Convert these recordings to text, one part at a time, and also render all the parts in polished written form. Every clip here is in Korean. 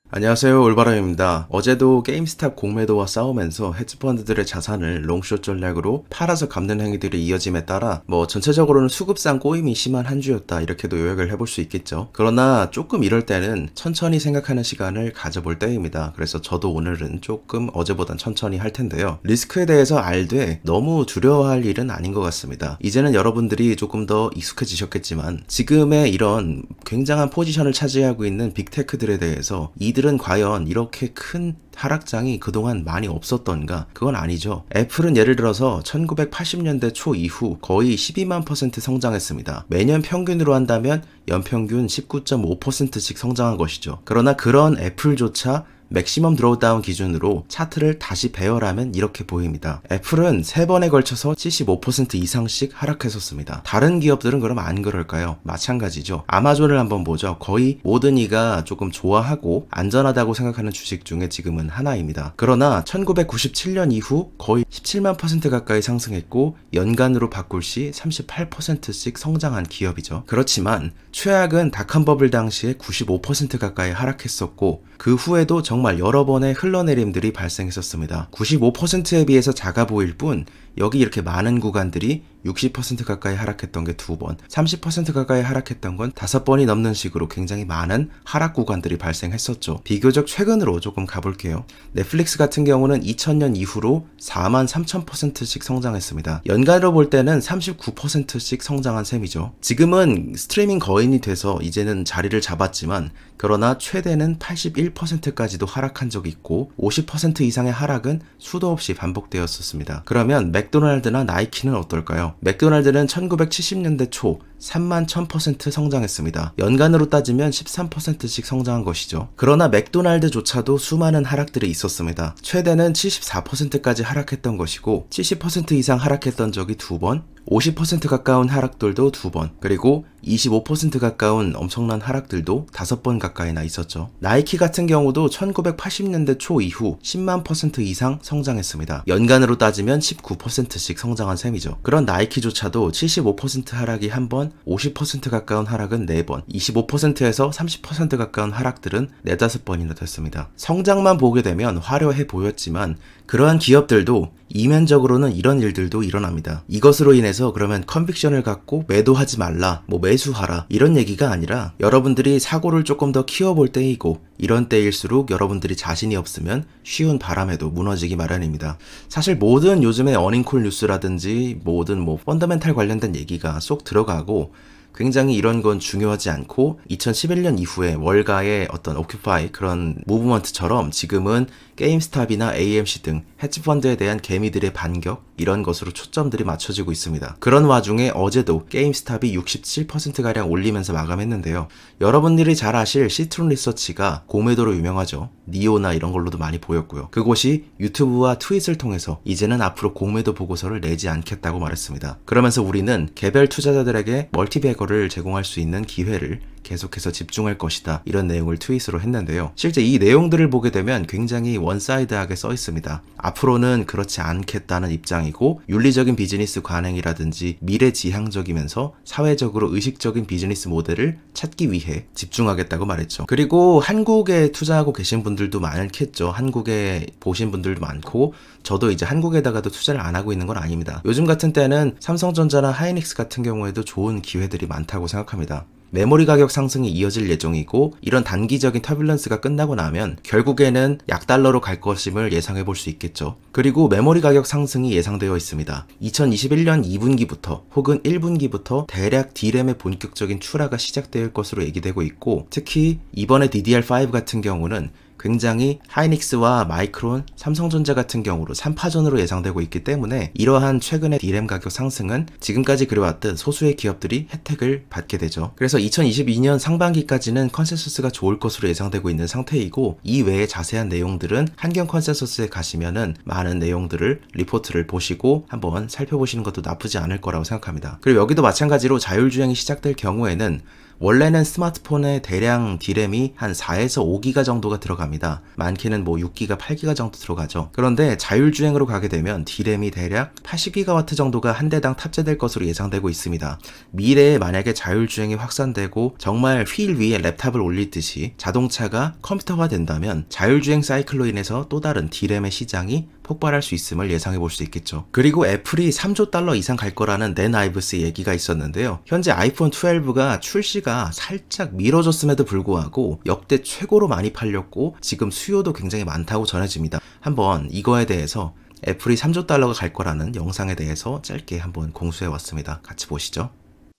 안녕하세요, 올바람입니다. 어제도 게임스탑 공매도와 싸우면서 헤지펀드들의 자산을 롱숏 전략으로 팔아서 갚는 행위들이 이어짐에 따라 전체적으로는 수급상 꼬임이 심한 한 주였다, 이렇게도 요약을 해볼 수 있겠죠. 그러나 조금 이럴 때는 천천히 생각하는 시간을 가져볼 때입니다. 그래서 저도 오늘은 조금 어제보단 천천히 할 텐데요. 리스크에 대해서 알되 너무 두려워할 일은 아닌 것 같습니다. 이제는 여러분들이 조금 더 익숙해지셨겠지만 지금의 이런 굉장한 포지션을 차지하고 있는 빅테크들에 대해서 이들은 과연 이렇게 큰 하락장이 그동안 많이 없었던가? 그건 아니죠. 애플은 예를 들어서 1980년대 초 이후 거의 12만% 성장했습니다. 매년 평균으로 한다면 연평균 19.5%씩 성장한 것이죠. 그러나 그런 애플조차 맥시멈 드로우다운 기준으로 차트를 다시 배열하면 이렇게 보입니다. 애플은 3번에 걸쳐서 75% 이상씩 하락했었습니다. 다른 기업들은 그럼 안 그럴까요? 마찬가지죠. 아마존을 한번 보죠. 거의 모든 이가 조금 좋아하고 안전하다고 생각하는 주식 중에 지금은 하나입니다. 그러나 1997년 이후 거의 17만% 가까이 상승했고 연간으로 바꿀 시 38%씩 성장한 기업이죠. 그렇지만 최악은 닷컴버블 당시에 95% 가까이 하락했었고 그 후에도 정말 여러 번의 흘러내림들이 발생했었습니다. 95%에 비해서 작아 보일 뿐 여기 이렇게 많은 구간들이 60% 가까이 하락했던 게 2번, 30% 가까이 하락했던 건 5번이 넘는 식으로 굉장히 많은 하락 구간들이 발생했었죠. 비교적 최근으로 조금 가볼게요. 넷플릭스 같은 경우는 2000년 이후로 43,000%씩 성장했습니다. 연간으로 볼 때는 39%씩 성장한 셈이죠. 지금은 스트리밍 거인이 돼서 이제는 자리를 잡았지만 그러나 최대는 81%까지도 하락한 적이 있고 50% 이상의 하락은 수도 없이 반복되었었습니다. 그러면 맥도날드나 나이키는 어떨까요? 맥도날드는 1970년대 초 31,000% 성장했습니다. 연간으로 따지면 13%씩 성장한 것이죠. 그러나 맥도날드조차도 수많은 하락들이 있었습니다. 최대는 74%까지 하락했던 것이고 70% 이상 하락했던 적이 2번, 50% 가까운 하락들도 2번, 그리고 25% 가까운 엄청난 하락들도 5번 가까이나 있었죠. 나이키 같은 경우도 1980년대 초 이후 10만% 이상 성장했습니다. 연간으로 따지면 19%씩 성장한 셈이죠. 그런 나이키조차도 75% 하락이 1번, 50% 가까운 하락은 4번, 25%에서 30% 가까운 하락들은 4, 5번이나 됐습니다. 성장만 보게 되면 화려해 보였지만 그러한 기업들도 이면적으로는 이런 일들도 일어납니다. 이것으로 인해서 그러면 컨빅션을 갖고 매도하지 말라, 매수하라, 이런 얘기가 아니라 여러분들이 사고를 조금 더 키워볼 때이고 이런 때일수록 여러분들이 자신이 없으면 쉬운 바람에도 무너지기 마련입니다. 사실 모든 요즘의 어닝콜 뉴스라든지 모든 펀더멘탈 관련된 얘기가 쏙 들어가고 굉장히 이런 건 중요하지 않고 2011년 이후에 월가의 어떤 오큐파이 그런 무브먼트처럼 지금은 게임스탑이나 AMC 등 헤지펀드에 대한 개미들의 반격, 이런 것으로 초점들이 맞춰지고 있습니다. 그런 와중에 어제도 게임스탑이 67%가량 올리면서 마감했는데요. 여러분들이 잘 아실 시트론 리서치가 공매도로 유명하죠. 니오나 이런 걸로도 많이 보였고요. 그곳이 유튜브와 트윗을 통해서 이제는 앞으로 공매도 보고서를 내지 않겠다고 말했습니다. 그러면서 우리는 개별 투자자들에게 멀티베거를 제공할 수 있는 기회를 계속해서 집중할 것이다, 이런 내용을 트윗으로 했는데요. 실제 이 내용들을 보게 되면 굉장히 원사이드하게 써 있습니다. 앞으로는 그렇지 않겠다는 입장이고 윤리적인 비즈니스 관행이라든지 미래지향적이면서 사회적으로 의식적인 비즈니스 모델을 찾기 위해 집중하겠다고 말했죠. 그리고 한국에 투자하고 계신 분들도 많겠죠. 한국에 보신 분들도 많고 저도 이제 한국에다가도 투자를 안 하고 있는 건 아닙니다. 요즘 같은 때는 삼성전자나 하이닉스 같은 경우에도 좋은 기회들이 많다고 생각합니다. 메모리 가격 상승이 이어질 예정이고 이런 단기적인 터뷸런스가 끝나고 나면 결국에는 약달러로 갈 것임을 예상해 볼 수 있겠죠. 그리고 메모리 가격 상승이 예상되어 있습니다. 2021년 2분기부터 혹은 1분기부터 대략 D램의 본격적인 출하가 시작될 것으로 얘기되고 있고 특히 이번에 DDR5 같은 경우는 굉장히 하이닉스와 마이크론, 삼성전자 같은 경우로 3파전으로 예상되고 있기 때문에 이러한 최근의 D램 가격 상승은 지금까지 그래왔던 소수의 기업들이 혜택을 받게 되죠. 그래서 2022년 상반기까지는 컨센서스가 좋을 것으로 예상되고 있는 상태이고 이 외에 자세한 내용들은 한경 컨센서스에 가시면은 많은 내용들을 리포트를 보시고 한번 살펴보시는 것도 나쁘지 않을 거라고 생각합니다. 그리고 여기도 마찬가지로 자율주행이 시작될 경우에는 원래는 스마트폰에 대량 D램이 한 4에서 5기가 정도가 들어갑니다. 많게는 뭐 6기가, 8기가 정도 들어가죠. 그런데 자율주행으로 가게 되면 D램이 대략 80GW 정도가 한 대당 탑재될 것으로 예상되고 있습니다. 미래에 만약에 자율주행이 확산되고 정말 휠 위에 랩탑을 올릴 듯이 자동차가 컴퓨터가 된다면 자율주행 사이클로 인해서 또 다른 D램의 시장이 폭발할 수 있음을 예상해 볼 수 있겠죠. 그리고 애플이 3조 달러 이상 갈 거라는 낸 아이브스 얘기가 있었는데요. 현재 아이폰 12가 출시가 살짝 미뤄졌음에도 불구하고 역대 최고로 많이 팔렸고 지금 수요도 굉장히 많다고 전해집니다. 한번 이거에 대해서 애플이 3조 달러가 갈 거라는 영상에 대해서 짧게 한번 공수해 왔습니다. 같이 보시죠.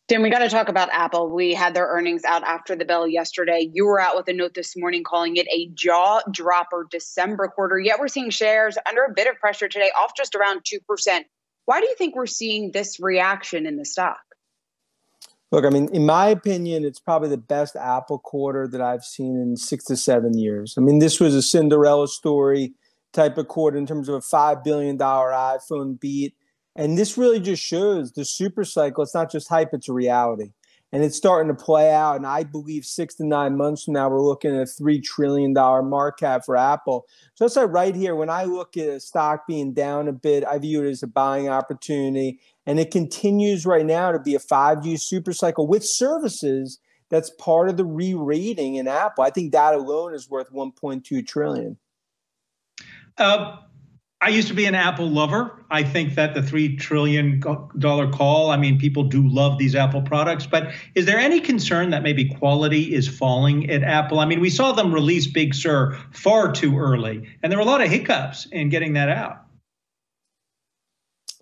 Tim, we got to talk about Apple. We had their earnings out after the bell yesterday. You were out with a note this morning calling it a jaw-dropper December quarter, yet we're seeing shares under a bit of pressure today, off just around 2%. Why do you think we're seeing this reaction in the stock? Look, I mean, in my opinion, it's probably the best Apple quarter that I've seen in 6 to 7 years. I mean, this was a Cinderella story type of quarter in terms of a $5 billion iPhone beat. And this really just shows the super cycle. It's not just hype, it's a reality. And it's starting to play out. And I believe 6 to 9 months from now, we're looking at a $3 trillion market cap for Apple. So it's like right here, when I look at a stock being down a bit, I view it as a buying opportunity. And it continues right now to be a 5G super cycle with services that's part of the re-rating in Apple. I think that alone is worth $1.2 trillion. I used to be an Apple lover. I think that the $3 trillion call, I mean, people do love these Apple products, but is there any concern that maybe quality is falling at Apple? I mean, we saw them release Big Sur far too early, and there were a lot of hiccups in getting that out.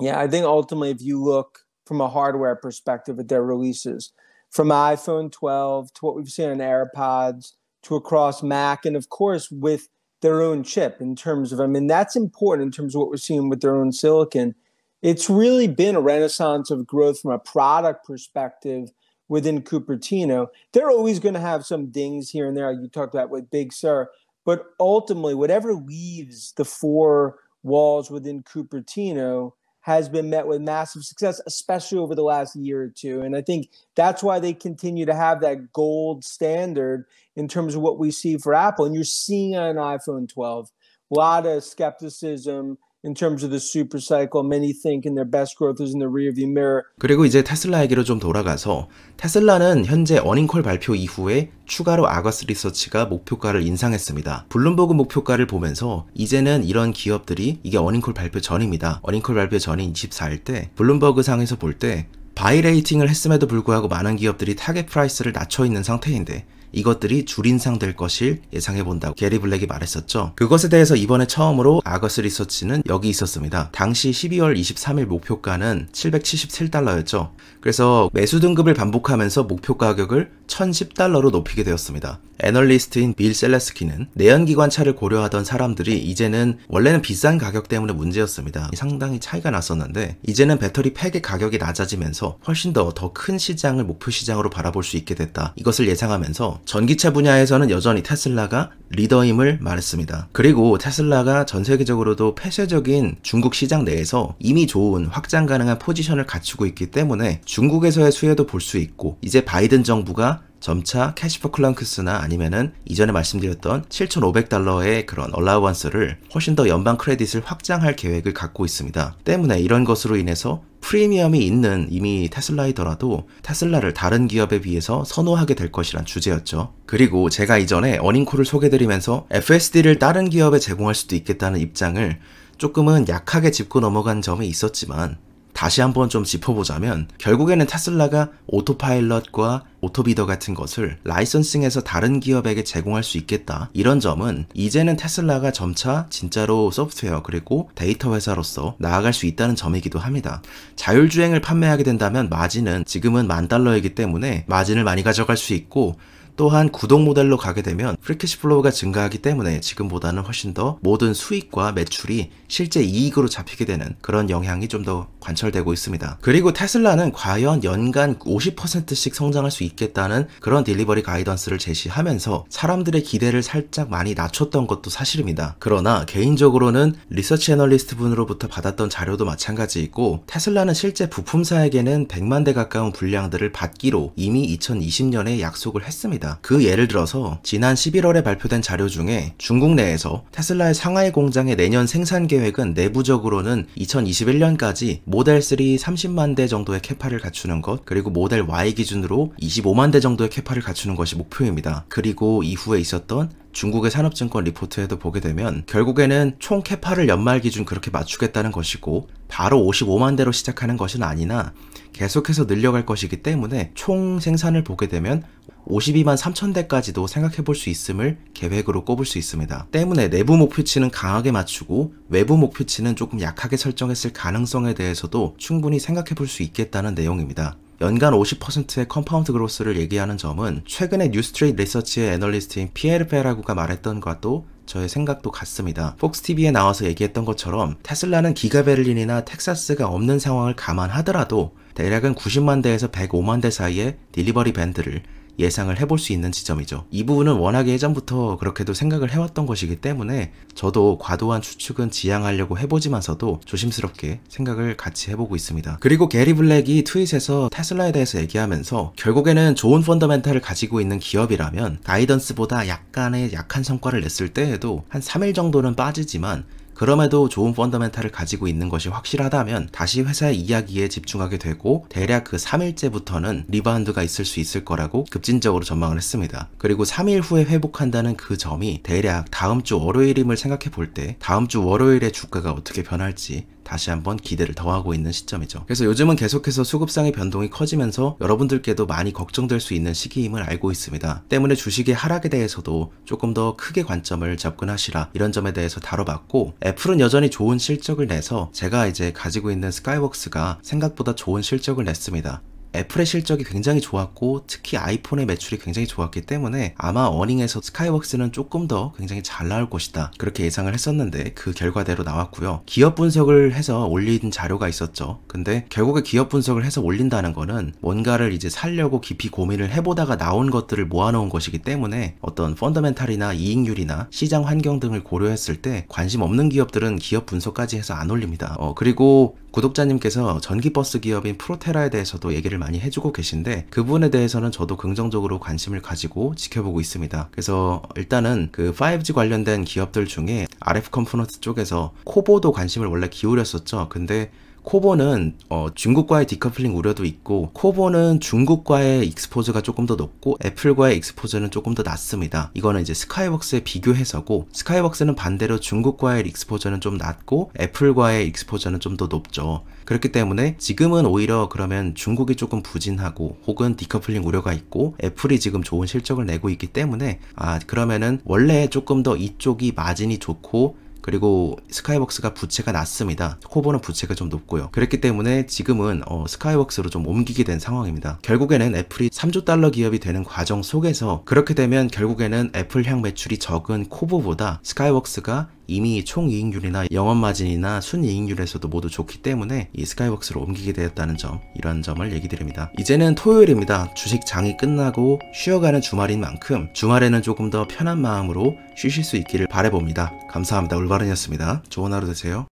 Yeah, I think ultimately, if you look from a hardware perspective at their releases, from iPhone 12 to what we've seen on AirPods to across Mac, and of course, with their own chip in terms of, I mean, that's important in terms of what we're seeing with their own silicon. It's really been a renaissance of growth from a product perspective within Cupertino. They're always going to have some dings here and there, like you talked about with Big Sur, but ultimately, whatever leaves the four walls within Cupertino has been met with massive success, especially over the last year or two. And I think that's why they continue to have that gold standard in terms of what we see for Apple. And you're seeing on iPhone 12 a lot of skepticism in terms of the super cycle. Many thinking their best growth is in the rearview mirror. 그리고 이제 테슬라 얘기로 좀 돌아가서 테슬라는 현재 어닝콜 발표 이후에 추가로 아거스 리서치가 목표가를 인상했습니다. 블룸버그 목표가를 보면서 이제는 이런 기업들이, 이게 어닝콜 발표 전입니다. 어닝콜 발표 전인 24일 때 블룸버그 상에서 볼 때 바이 레이팅을 했음에도 불구하고 많은 기업들이 타겟 프라이스를 낮춰 있는 상태인데 이것들이 줄인상될 것을 예상해본다고 게리 블랙이 말했었죠. 그것에 대해서 이번에 처음으로 아거스 리서치는 여기 있었습니다. 당시 12월 23일 목표가는 $777였죠. 그래서 매수 등급을 반복하면서 목표 가격을 $1010로 높이게 되었습니다. 애널리스트인 빌 셀레스키는 내연기관차를 고려하던 사람들이 이제는 원래는 비싼 가격 때문에 문제였습니다. 상당히 차이가 났었는데 이제는 배터리 팩의 가격이 낮아지면서 훨씬 더 큰 시장을 목표 시장으로 바라볼 수 있게 됐다. 이것을 예상하면서 전기차 분야에서는 여전히 테슬라가 리더임을 말했습니다. 그리고 테슬라가 전 세계적으로도 폐쇄적인 중국 시장 내에서 이미 좋은 확장 가능한 포지션을 갖추고 있기 때문에 중국에서의 수혜도 볼 수 있고 이제 바이든 정부가 점차 캐시퍼 클런크스나 아니면은 이전에 말씀드렸던 $7,500의 그런 얼라우언스를 훨씬 더 연방 크레딧을 확장할 계획을 갖고 있습니다. 때문에 이런 것으로 인해서 프리미엄이 있는 이미 테슬라이더라도 테슬라를 다른 기업에 비해서 선호하게 될 것이란 주제였죠. 그리고 제가 이전에 어닝콜을 소개드리면서 FSD를 다른 기업에 제공할 수도 있겠다는 입장을 조금은 약하게 짚고 넘어간 점이 있었지만 다시 한번 좀 짚어보자면 결국에는 테슬라가 오토파일럿과 오토비더 같은 것을 라이선싱해서 다른 기업에게 제공할 수 있겠다. 이런 점은 이제는 테슬라가 점차 진짜로 소프트웨어 그리고 데이터 회사로서 나아갈 수 있다는 점이기도 합니다. 자율주행을 판매하게 된다면 마진은 지금은 $10,000이기 때문에 마진을 많이 가져갈 수 있고 또한 구독 모델로 가게 되면 프리캐시 플로우가 증가하기 때문에 지금보다는 훨씬 더 모든 수익과 매출이 실제 이익으로 잡히게 되는 그런 영향이 좀 더 관철되고 있습니다. 그리고 테슬라는 과연 연간 50%씩 성장할 수 있겠다는 그런 딜리버리 가이던스를 제시하면서 사람들의 기대를 살짝 많이 낮췄던 것도 사실입니다. 그러나 개인적으로는 리서치 애널리스트 분으로부터 받았던 자료도 마찬가지이고, 테슬라는 실제 부품사에게는 100만 대 가까운 분량들을 받기로 이미 2020년에 약속을 했습니다. 그 예를 들어서 지난 11월에 발표된 자료 중에 중국 내에서 테슬라의 상하이 공장의 내년 생산 계획은 내부적으로는 2021년까지 모델 3 30만 대 정도의 캐파를 갖추는 것, 그리고 모델 Y 기준으로 25만 대 정도의 캐파를 갖추는 것이 목표입니다. 그리고 이후에 있었던 중국의 산업증권 리포트에도 보게 되면 결국에는 총 캐파를 연말 기준 그렇게 맞추겠다는 것이고, 바로 55만 대로 시작하는 것은 아니나 계속해서 늘려갈 것이기 때문에 총 생산을 보게 되면 52만 3천 대까지도 생각해 볼 수 있음을 계획으로 꼽을 수 있습니다. 때문에 내부 목표치는 강하게 맞추고 외부 목표치는 조금 약하게 설정했을 가능성에 대해서도 충분히 생각해 볼 수 있겠다는 내용입니다. 연간 50%의 컴파운드 그로스를 얘기하는 점은 최근에 뉴스트레이트 리서치의 애널리스트인 피에르 페라구가 말했던 것도 저의 생각도 같습니다. 폭스TV에 나와서 얘기했던 것처럼 테슬라는 기가베를린이나 텍사스가 없는 상황을 감안하더라도 대략은 90만 대에서 105만 대 사이의 딜리버리 밴드를 예상을 해볼 수 있는 지점이죠. 이 부분은 워낙에 예전부터 그렇게도 생각을 해왔던 것이기 때문에 저도 과도한 추측은 지양하려고 해보지만서도 조심스럽게 생각을 같이 해보고 있습니다. 그리고 게리 블랙이 트윗에서 테슬라에 대해서 얘기하면서 결국에는 좋은 펀더멘탈을 가지고 있는 기업이라면 가이던스보다 약간의 약한 성과를 냈을 때에도 한 3일 정도는 빠지지만 그럼에도 좋은 펀더멘탈을 가지고 있는 것이 확실하다면 다시 회사의 이야기에 집중하게 되고 대략 그 3일째부터는 리바운드가 있을 수 있을 거라고 급진적으로 전망을 했습니다. 그리고 3일 후에 회복한다는 그 점이 대략 다음 주 월요일임을 생각해 볼 때 다음 주 월요일의 주가가 어떻게 변할지 다시 한번 기대를 더하고 있는 시점이죠. 그래서 요즘은 계속해서 수급상의 변동이 커지면서 여러분들께도 많이 걱정될 수 있는 시기임을 알고 있습니다. 때문에 주식의 하락에 대해서도 조금 더 크게 관점을 접근하시라, 이런 점에 대해서 다뤄봤고, 애플은 여전히 좋은 실적을 내서 제가 이제 가지고 있는 스카이웍스가 생각보다 좋은 실적을 냈습니다. 애플의 실적이 굉장히 좋았고 특히 아이폰의 매출이 굉장히 좋았기 때문에 아마 어닝에서 스카이웍스는 조금 더 굉장히 잘 나올 것이다, 그렇게 예상을 했었는데 그 결과대로 나왔고요. 기업 분석을 해서 올린 자료가 있었죠. 근데 결국에 기업 분석을 해서 올린다는 거는 뭔가를 이제 살려고 깊이 고민을 해보다가 나온 것들을 모아놓은 것이기 때문에 어떤 펀더멘탈이나 이익률이나 시장 환경 등을 고려했을 때 관심 없는 기업들은 기업 분석까지 해서 안 올립니다. 그리고 구독자님께서 전기버스 기업인 프로테라에 대해서도 얘기를 많이 해주고 계신데 그 부분에 대해서는 저도 긍정적으로 관심을 가지고 지켜보고 있습니다. 그래서 일단은 그 5G 관련된 기업들 중에 RF 컴포넌트 쪽에서 코보도 관심을 원래 기울였었죠. 근데 코보는 중국과의 디커플링 우려도 있고, 코보는 중국과의 익스포즈가 조금 더 높고 애플과의 익스포즈는 조금 더 낮습니다. 이거는 이제 스카이웍스에 비교해서고, 스카이웍스는 반대로 중국과의 익스포즈는 좀 낮고 애플과의 익스포즈는 좀 더 높죠. 그렇기 때문에 지금은 오히려 그러면 중국이 조금 부진하고 혹은 디커플링 우려가 있고 애플이 지금 좋은 실적을 내고 있기 때문에 그러면은 원래 조금 더 이쪽이 마진이 좋고 그리고 스카이웍스가 부채가 낮습니다. 코보는 부채가 좀 높고요. 그렇기 때문에 지금은 스카이웍스로 좀 옮기게 된 상황입니다. 결국에는 애플이 3조 달러 기업이 되는 과정 속에서 그렇게 되면 결국에는 애플향 매출이 적은 코보보다 스카이웍스가 이미 총이익률이나 영업마진이나 순이익률에서도 모두 좋기 때문에 이 스카이웍스로 옮기게 되었다는 점, 이런 점을 얘기 드립니다. 이제는 토요일입니다. 주식 장이 끝나고 쉬어가는 주말인 만큼 주말에는 조금 더 편한 마음으로 쉬실 수 있기를 바라봅니다. 감사합니다. 올바른이었습니다. 좋은 하루 되세요.